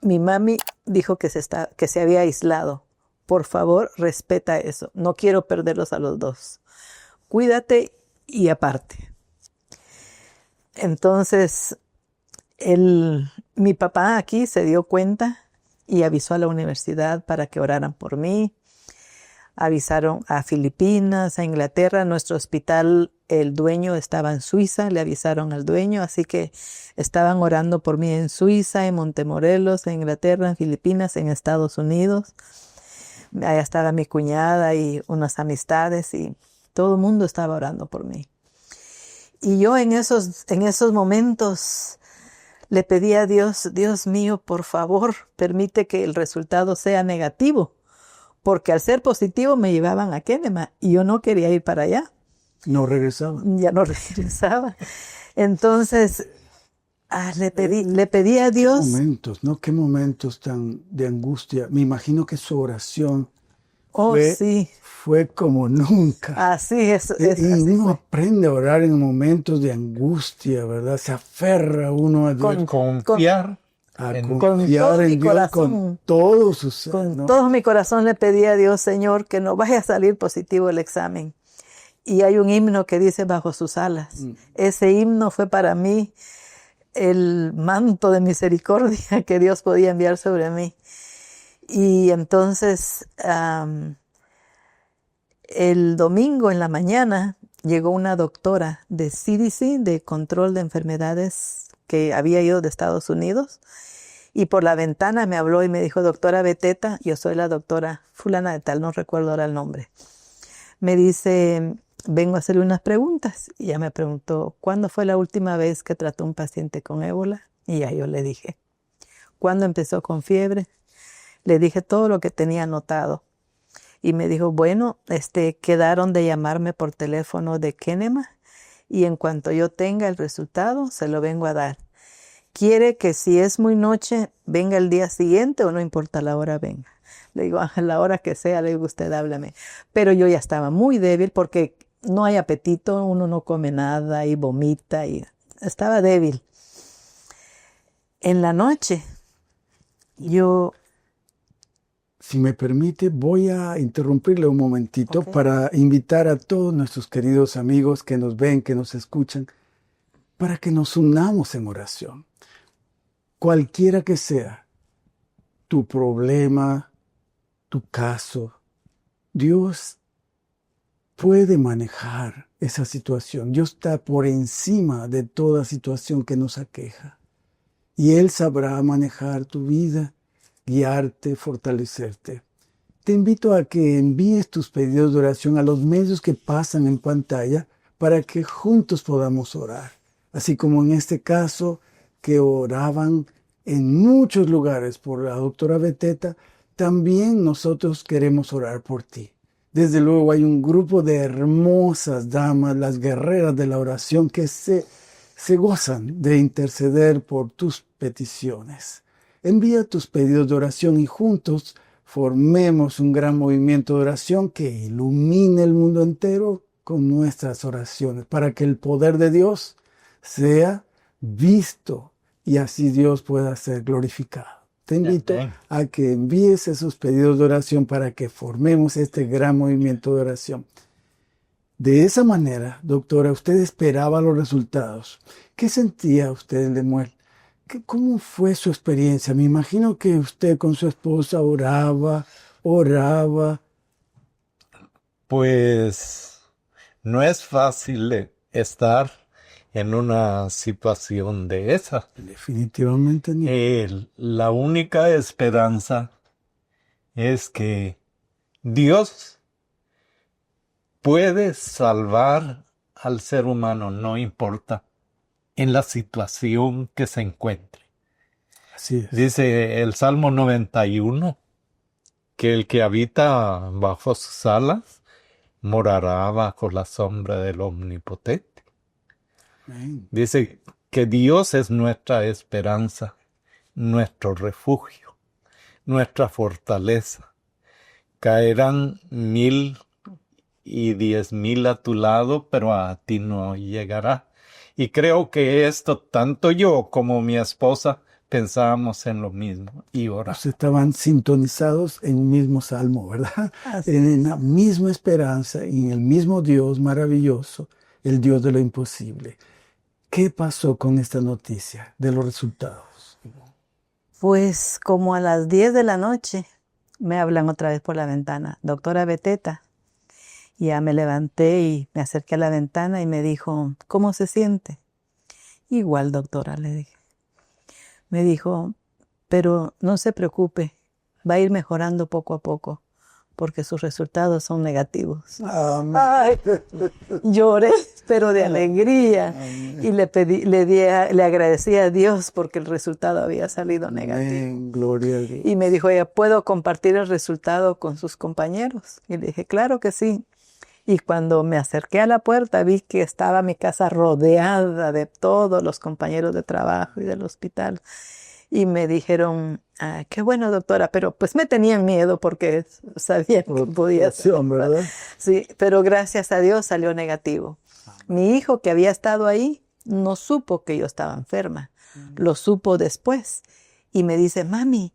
mi mami dijo que se había aislado. Por favor, respeta eso. No quiero perderlos a los dos. Cuídate y aparte. Entonces, mi papá aquí se dio cuenta y avisó a la universidad para que oraran por mí. Avisaron a Filipinas, a Inglaterra. Nuestro hospital, el dueño estaba en Suiza, le avisaron al dueño, así que estaban orando por mí en Suiza, en Montemorelos, en Inglaterra, en Filipinas, en Estados Unidos. Allá estaba mi cuñada y unas amistades y todo el mundo estaba orando por mí. Y yo en esos momentos le pedí a Dios, Dios mío, por favor, permite que el resultado sea negativo, porque al ser positivo me llevaban a Kenema y yo no quería ir para allá. No regresaba. Ya no regresaba. Entonces, le pedí a Dios. Qué momentos, ¿no? Qué momentos tan de angustia. Me imagino que su oración Sí. fue como nunca. Así es. Y así uno fue. aprende a orar en momentos de angustia, ¿verdad? Se aferra uno a Dios, Confiar a en confiar todo mi en Dios corazón. con todo su ser, Con ¿no? todo mi corazón le pedí a Dios, Señor, que no vaya a salir positivo el examen. Y hay un himno que dice Bajo sus alas. Ese himno fue para mí el manto de misericordia que Dios podía enviar sobre mí. Y entonces, el domingo en la mañana llegó una doctora de CDC, de control de enfermedades, que había ido de Estados Unidos. Y por la ventana me habló y me dijo, doctora Beteta, yo soy la doctora fulana de tal, no recuerdo ahora el nombre. Me dice, vengo a hacerle unas preguntas. Y ella me preguntó, ¿cuándo fue la última vez que trató un paciente con ébola? Y ya yo le dije, ¿cuándo empezó con fiebre? Le dije todo lo que tenía anotado. Y me dijo, bueno, quedaron de llamarme por teléfono de Kenema y en cuanto yo tenga el resultado, se lo vengo a dar. ¿Quiere que si es muy noche, venga el día siguiente o no importa la hora, venga? Le digo, a la hora que sea, le digo, usted háblame. Pero yo ya estaba muy débil porque no hay apetito, uno no come nada y vomita y estaba débil. En la noche, yo... Si me permite, voy a interrumpirle un momentito para invitar a todos nuestros queridos amigos que nos ven, que nos escuchan, para que nos unamos en oración. Cualquiera que sea tu problema, tu caso, Dios puede manejar esa situación. Dios está por encima de toda situación que nos aqueja. Y Él sabrá manejar tu vida, guiarte, fortalecerte. Te invito a que envíes tus pedidos de oración a los medios que pasan en pantalla para que juntos podamos orar. Así como en este caso que oraban en muchos lugares por la doctora Beteta, también nosotros queremos orar por ti. Desde luego hay un grupo de hermosas damas, las guerreras de la oración, que se gozan de interceder por tus peticiones. Envía tus pedidos de oración y juntos formemos un gran movimiento de oración que ilumine el mundo entero con nuestras oraciones, para que el poder de Dios sea visto y así Dios pueda ser glorificado. Te invito a que envíes esos pedidos de oración para que formemos este gran movimiento de oración. De esa manera, doctora, usted esperaba los resultados. ¿Qué sentía usted, Lemuel? ¿Cómo fue su experiencia? Me imagino que usted con su esposa oraba. Pues no es fácil estar en una situación de esa. Definitivamente no. La única esperanza es que Dios puede salvar al ser humano, no importa en la situación que se encuentre. Así es. Dice el Salmo 91 que el que habita bajo sus alas morará bajo la sombra del Omnipotente. Amén. Dice que Dios es nuestra esperanza, nuestro refugio, nuestra fortaleza. Caerán 1000 y 10,000 a tu lado, pero a ti no llegará. Y creo que esto, tanto yo como mi esposa, pensábamos en lo mismo y oramos. Pues estaban sintonizados en un mismo salmo, ¿verdad? En la misma esperanza y en el mismo Dios maravilloso, el Dios de lo imposible. ¿Qué pasó con esta noticia de los resultados? Pues como a las 10 de la noche me hablan otra vez por la ventana, doctora Beteta. Y ya me levanté y me acerqué a la ventana y me dijo, ¿cómo se siente? Igual, doctora, le dije. Me dijo, pero no se preocupe, va a ir mejorando poco a poco. porque sus resultados son negativos. Amén. Ay, lloré, pero de alegría. Amén. Y le agradecí a Dios porque el resultado había salido negativo. Amén. Gloria a Dios. Y me dijo ella, ¿puedo compartir el resultado con sus compañeros? Y le dije, claro que sí. Y cuando me acerqué a la puerta vi que estaba mi casa rodeada de todos los compañeros de trabajo y del hospital. Y me dijeron, qué bueno, doctora, pero pues me tenían miedo porque sabían que podía ser. ¿Verdad? Sí, pero gracias a Dios salió negativo. Mi hijo, que había estado ahí, no supo que yo estaba enferma. Lo supo después. Y me dice, mami,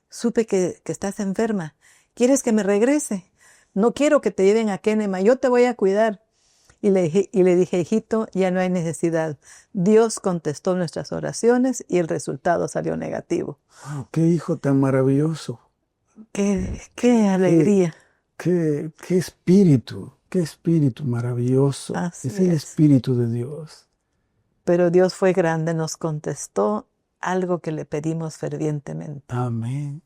supe que estás enferma. ¿Quieres que me regrese? No quiero que te lleven a Kenema, yo te voy a cuidar. Y le dije, hijito, ya no hay necesidad. Dios contestó nuestras oraciones y el resultado salió negativo. Wow, qué hijo tan maravilloso. Qué alegría. Qué espíritu maravilloso. Así es el es. Espíritu de Dios. Pero Dios fue grande, nos contestó algo que le pedimos fervientemente. Amén.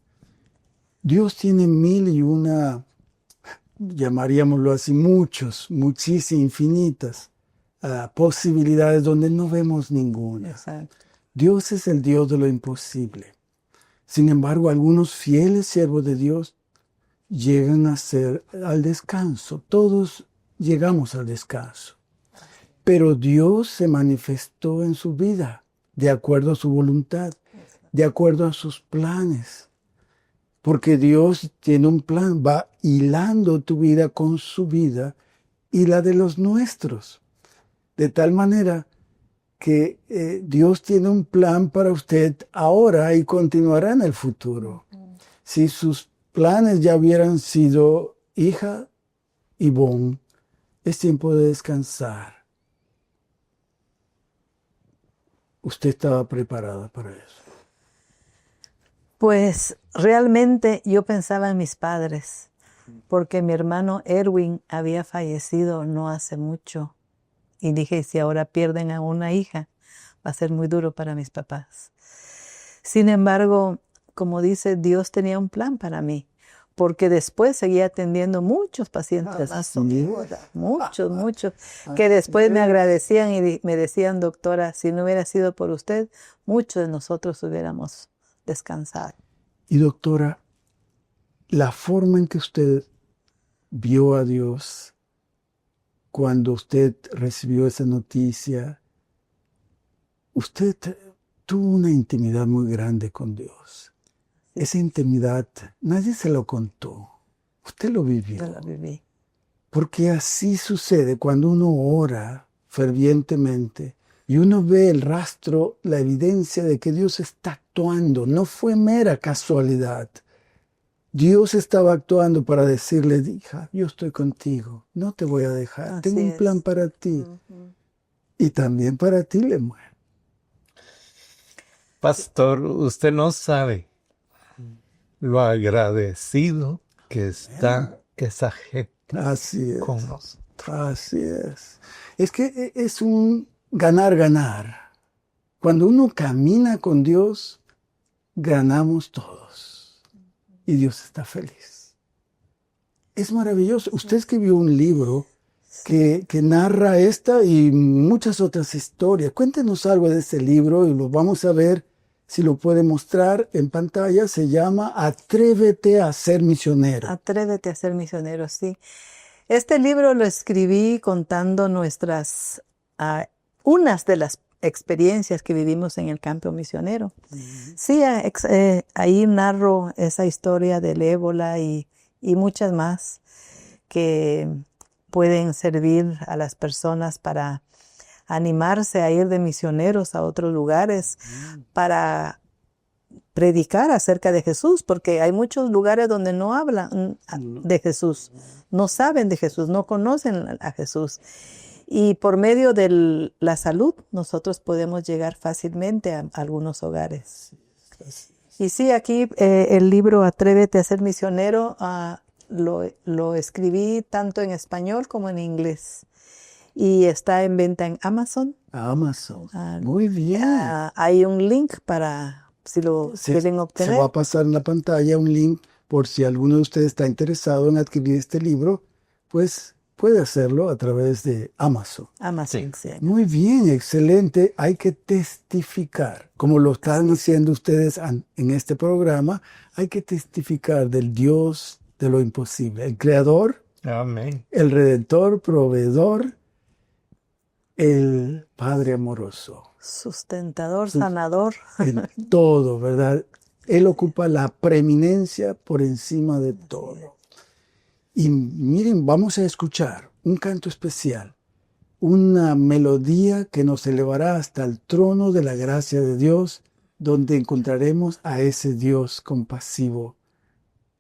Dios tiene 1001, llamaríamoslo así, muchísimas, infinitas posibilidades donde no vemos ninguna. Exacto. Dios es el Dios de lo imposible. Sin embargo, algunos fieles siervos de Dios llegan al descanso. Todos llegamos al descanso. Pero Dios se manifestó en su vida de acuerdo a su voluntad, de acuerdo a sus planes. Porque Dios tiene un plan, va hilando tu vida con su vida y la de los nuestros. De tal manera que Dios tiene un plan para usted ahora y continuará en el futuro. Si sus planes ya hubieran sido, hija Ivonne, es tiempo de descansar. Usted estaba preparada para eso. Pues realmente yo pensaba en mis padres, porque mi hermano Erwin había fallecido no hace mucho. Y dije, si ahora pierden a una hija, va a ser muy duro para mis papás. Sin embargo, como dice, Dios tenía un plan para mí, porque después seguía atendiendo muchos pacientes más, muchos, que después me agradecían y me decían, doctora, si no hubiera sido por usted, muchos de nosotros hubiéramos descansado. Y doctora, la forma en que usted vio a Dios cuando usted recibió esa noticia, usted tuvo una intimidad muy grande con Dios. Sí. Esa intimidad, nadie se lo contó. Usted lo vivió. Yo lo viví. Porque así sucede cuando uno ora fervientemente y uno ve el rastro, la evidencia de que Dios está actuando. No fue mera casualidad. Dios estaba actuando para decirle, hija, yo estoy contigo, no te voy a dejar, Así tengo un plan para ti. Y también para ti le muero. Pastor, usted no sabe lo agradecido que está esa gente con nosotros. Así es. Es que es un ganar. Cuando uno camina con Dios, ganamos todos. Y Dios está feliz. Es maravilloso. Usted escribió un libro que narra esta y muchas otras historias. Cuéntenos algo de este libro y lo vamos a ver si lo puede mostrar en pantalla. Se llama Atrévete a ser misionero. Atrévete a ser misionero, sí. Este libro lo escribí contando unas de las experiencias que vivimos en el campo misionero. Sí, ahí narro esa historia del ébola y muchas más que pueden servir a las personas para animarse a ir de misioneros a otros lugares, para predicar acerca de Jesús, porque hay muchos lugares donde no hablan de Jesús, no saben de Jesús, no conocen a Jesús. Y por medio de la salud, nosotros podemos llegar fácilmente a algunos hogares. Y sí, aquí el libro Atrévete a ser misionero lo escribí tanto en español como en inglés. Y está en venta en Amazon. Amazon. Muy bien. Hay un link para si lo quieren obtener. Se va a pasar en la pantalla un link por si alguno de ustedes está interesado en adquirir este libro, pues puede hacerlo a través de Amazon. Amazon, sí. Muy bien, excelente. Hay que testificar, como lo están haciendo ustedes en este programa, hay que testificar del Dios de lo imposible, el Creador, Amén. el Redentor, Proveedor, el Padre amoroso. Sustentador, sanador. En todo, ¿verdad? Él ocupa la preeminencia por encima de todo. Y miren, vamos a escuchar un canto especial, una melodía que nos elevará hasta el trono de la gracia de Dios, donde encontraremos a ese Dios compasivo.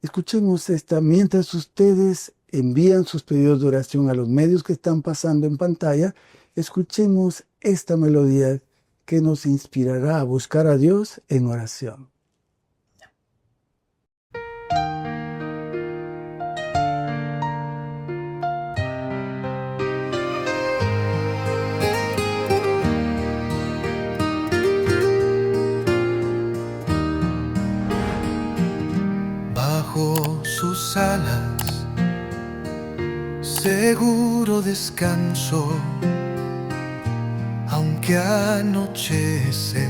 Escuchemos esta mientras ustedes envían sus pedidos de oración a los medios que están pasando en pantalla. Escuchemos esta melodía que nos inspirará a buscar a Dios en oración. Bajo sus alas, seguro descanso, aunque anochece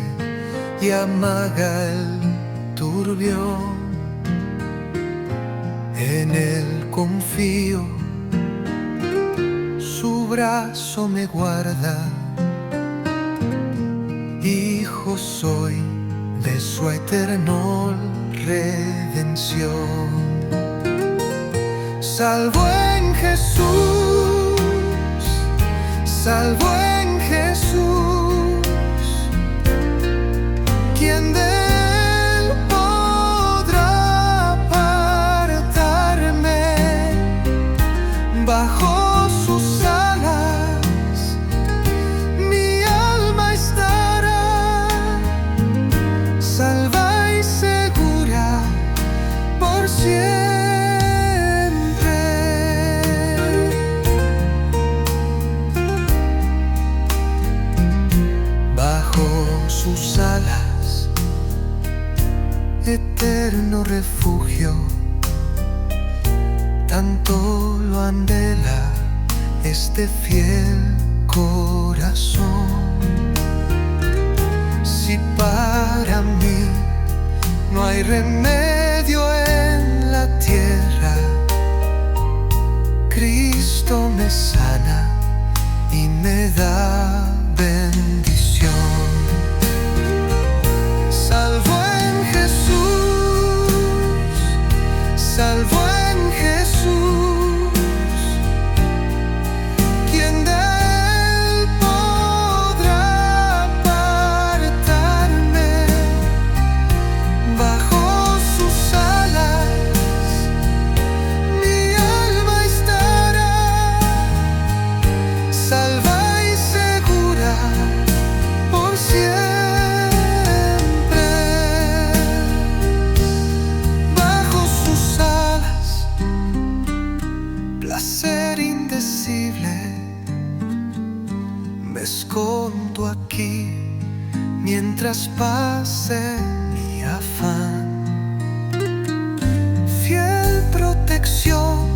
y amaga el turbión. En él confío, su brazo me guarda, hijo soy de su eterno redención. Salvo en Jesús, salvo en Jesús, ¿quién de él podrá apartarme? Bajo sus alas mi alma estará, salva y segura por siempre. Sus alas, eterno refugio, tanto lo anhela este fiel corazón. Si para mí no hay remedio en la tierra, Cristo me sana y me da bendición. Salvo en Jesús, salvo en Jesús, ¿quién de él podrá apartarme? Bajo sus alas mi alma estará, salva y segura por siempre. Placer indecible, me escondo aquí mientras pase mi afán. Fiel protección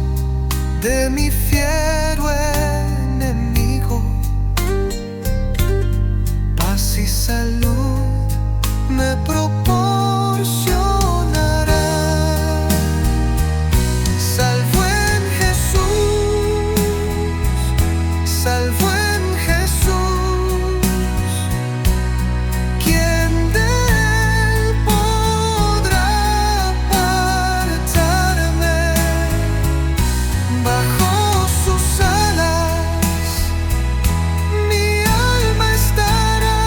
de mi fiero enemigo, paz y salud me proporcionará. Salvo en Jesús, salvo en Jesús, ¿quién de él podrá apartarme? Bajo sus alas mi alma estará,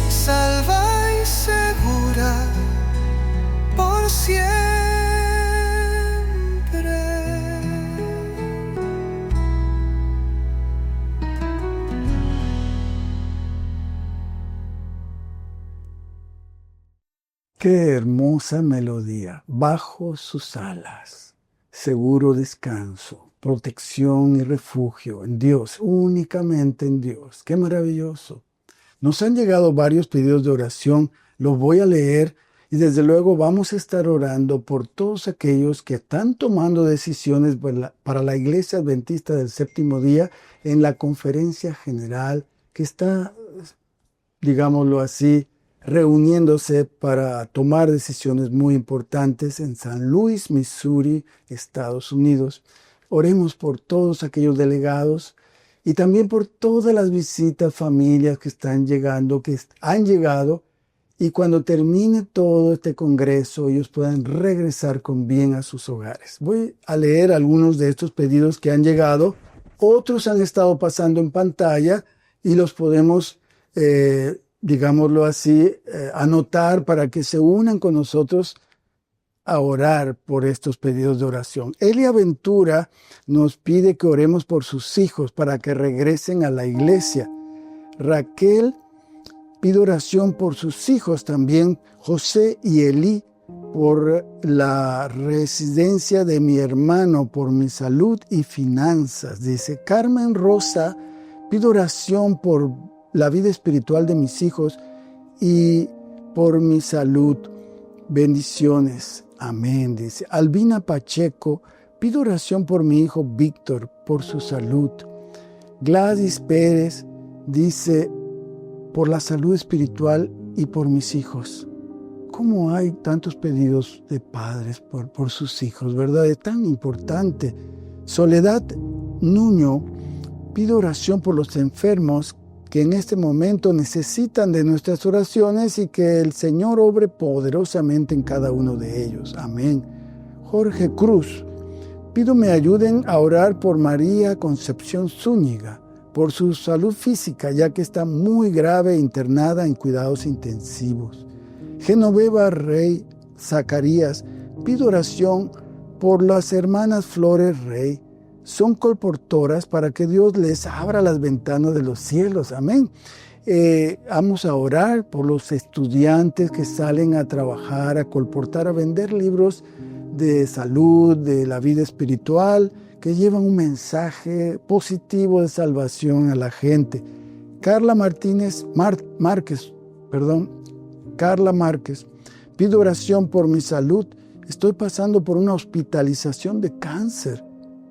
salva y segura por siempre. Qué hermosa melodía. Bajo sus alas, seguro descanso, protección y refugio en Dios, únicamente en Dios. Qué maravilloso. Nos han llegado varios pedidos de oración. Los voy a leer Y desde luego vamos a estar orando por todos aquellos que están tomando decisiones para la Iglesia Adventista del Séptimo Día en la conferencia general que está, digámoslo así, reuniéndose para tomar decisiones muy importantes en San Luis, Missouri, Estados Unidos. Oremos por todos aquellos delegados y también por todas las visitas, familias que están llegando, que han llegado, y cuando termine todo este congreso, ellos puedan regresar con bien a sus hogares. Voy a leer algunos de estos pedidos que han llegado. Otros han estado pasando en pantalla y los podemos, digámoslo así, anotar para que se unan con nosotros a orar por estos pedidos de oración. Elia Ventura nos pide que oremos por sus hijos para que regresen a la iglesia. Raquel pide oración por sus hijos también, José y Elí, por la residencia de mi hermano, por mi salud y finanzas. Dice Carmen Rosa, pido oración por la vida espiritual de mis hijos y por mi salud. Bendiciones. Amén. Dice Albina Pacheco, pido oración por mi hijo Víctor, por su salud. Gladys Pérez dice, por la salud espiritual y por mis hijos. ¿Cómo hay tantos pedidos de padres por sus hijos, verdad? Es tan importante. Soledad Nuño, pido oración por los enfermos que en este momento necesitan de nuestras oraciones y que el Señor obre poderosamente en cada uno de ellos. Amén. Jorge Cruz, pido me ayuden a orar por María Concepción Zúñiga, por su salud física, ya que está muy grave internada en cuidados intensivos. Genoveva Rey Zacarías, pido oración por las hermanas Flores Rey. Son colportoras para que Dios les abra las ventanas de los cielos. Amén. Vamos a orar por los estudiantes que salen a trabajar, a colportar, a vender libros de salud, de la vida espiritual, que llevan un mensaje positivo de salvación a la gente. Carla Márquez, pido oración por mi salud. Estoy pasando por una hospitalización de cáncer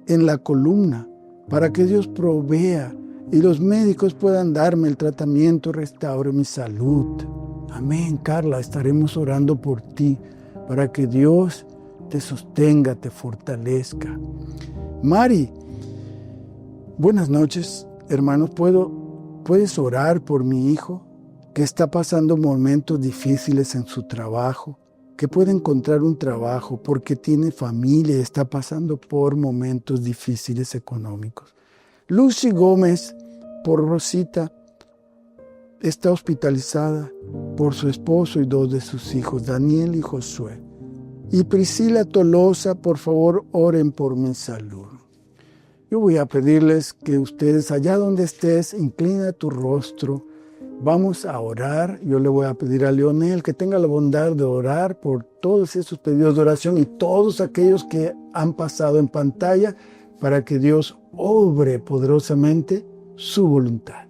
en la columna, para que Dios provea y los médicos puedan darme el tratamiento, restaure mi salud. Amén, Carla, estaremos orando por ti, para que Dios te sostenga, te fortalezca. Mari, buenas noches, hermanos. ¿Puedes orar por mi hijo que está pasando momentos difíciles en su trabajo? Que puede encontrar un trabajo porque tiene familia y está pasando por momentos difíciles económicos. Lucy Gómez, por Rosita, está hospitalizada por su esposo y 2 de sus hijos, Daniel y Josué. Y Priscila Tolosa, por favor, oren por mi salud. Yo voy a pedirles que ustedes, allá donde estés, inclina tu rostro. Vamos a orar. Yo le voy a pedir a Leonel que tenga la bondad de orar por todos esos pedidos de oración y todos aquellos que han pasado en pantalla para que Dios obre poderosamente su voluntad.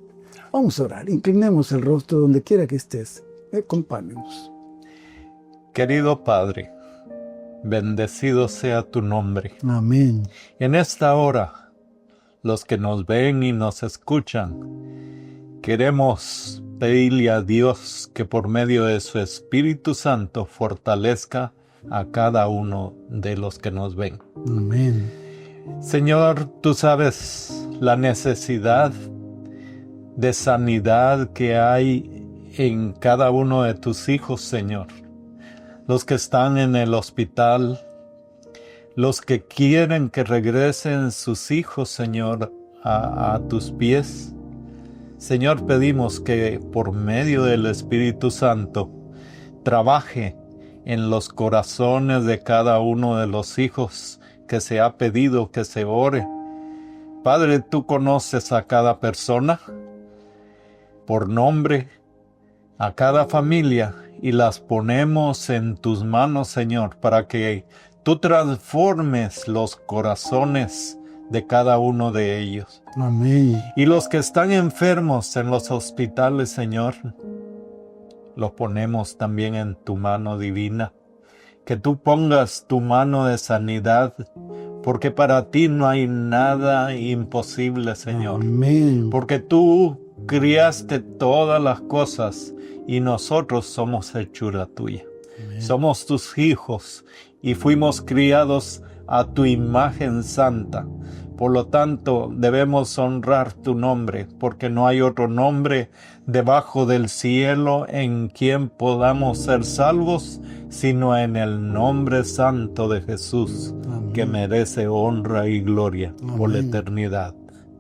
Vamos a orar. Inclinemos el rostro donde quiera que estés. Acompáñenos. Querido Padre, bendecido sea tu nombre. Amén. En esta hora, los que nos ven y nos escuchan, queremos pedirle a Dios que por medio de su Espíritu Santo fortalezca a cada uno de los que nos ven. Amén. Señor, tú sabes la necesidad de sanidad que hay en cada uno de tus hijos, Señor. Los que están en el hospital, los que quieren que regresen sus hijos, Señor, a tus pies. Señor, pedimos que por medio del Espíritu Santo trabaje en los corazones de cada uno de los hijos que se ha pedido que se ore. Padre, tú conoces a cada persona por nombre, a cada familia, y las ponemos en tus manos, Señor, para que tú transformes los corazones de cada uno de ellos. Amén. Y los que están enfermos en los hospitales, Señor, los ponemos también en tu mano divina. Que tú pongas tu mano de sanidad, porque para ti no hay nada imposible, Señor. Amén. Porque tú criaste todas las cosas y nosotros somos hechura tuya. Amén. Somos tus hijos y fuimos criados a tu imagen santa. Por lo tanto, debemos honrar tu nombre, porque no hay otro nombre debajo del cielo en quien podamos ser salvos, sino en el nombre santo de Jesús, Amén. que merece honra y gloria por la Amén. eternidad.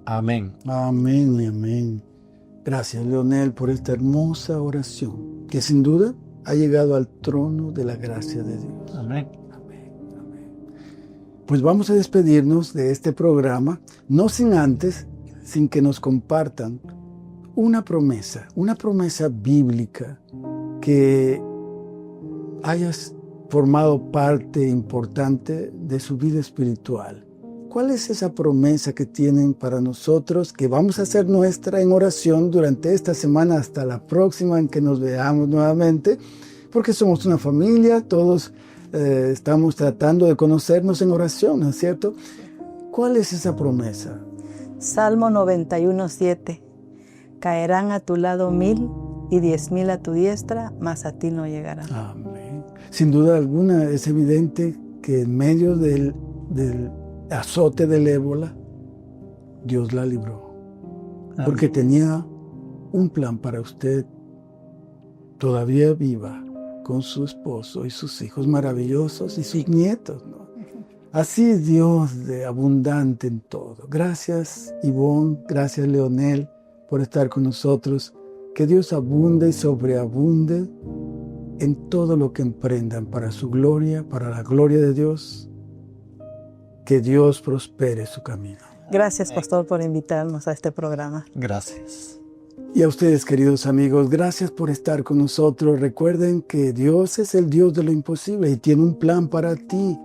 Amén. Amén y amén. Gracias, Leonel, por esta hermosa oración, que sin duda ha llegado al trono de la gracia de Dios. Amén. Pues vamos a despedirnos de este programa, no sin que nos compartan una promesa bíblica que hayas formado parte importante de su vida espiritual. ¿Cuál es esa promesa que tienen para nosotros, que vamos a hacer nuestra en oración durante esta semana hasta la próxima en que nos veamos nuevamente? Porque somos una familia, todos estamos tratando de conocernos en oración, ¿no es cierto? ¿Cuál es esa promesa? Salmo 91:7. Caerán a tu lado 1000 y 10,000 a tu diestra, mas a ti no llegarán. Amén. Sin duda alguna es evidente que en medio del azote del ébola, Dios la libró. Porque tenía un plan para usted, todavía viva, con su esposo y sus hijos maravillosos y sus nietos, ¿no? Así es Dios de abundante en todo. Gracias, Ivonne, gracias, Leonel, por estar con nosotros. Que Dios abunde y sobreabunde en todo lo que emprendan para su gloria, para la gloria de Dios. Que Dios prospere su camino. Gracias, pastor, por invitarnos a este programa. Gracias. Y a ustedes, queridos amigos, gracias por estar con nosotros. Recuerden que Dios es el Dios de lo imposible y tiene un plan para ti.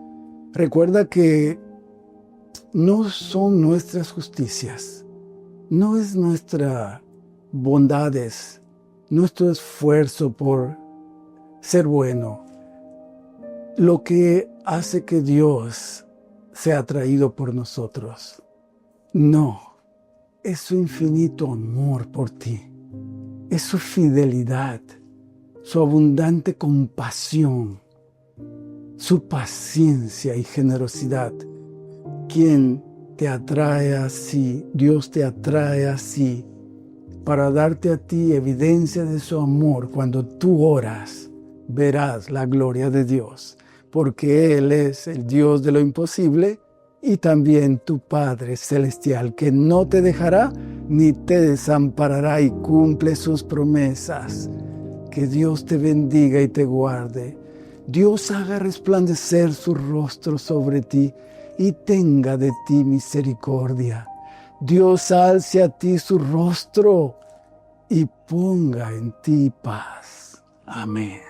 Recuerda que no son nuestras justicias, no es nuestras bondades, nuestro esfuerzo por ser bueno, lo que hace que Dios sea atraído por nosotros. No. Es su infinito amor por ti, es su fidelidad, su abundante compasión, su paciencia y generosidad, quien te atrae así, Dios te atrae así, para darte a ti evidencia de su amor. Cuando tú oras, verás la gloria de Dios, porque Él es el Dios de lo imposible, y también tu Padre Celestial, que no te dejará ni te desamparará y cumple sus promesas. Que Dios te bendiga y te guarde. Dios haga resplandecer su rostro sobre ti y tenga de ti misericordia. Dios alce a ti su rostro y ponga en ti paz. Amén.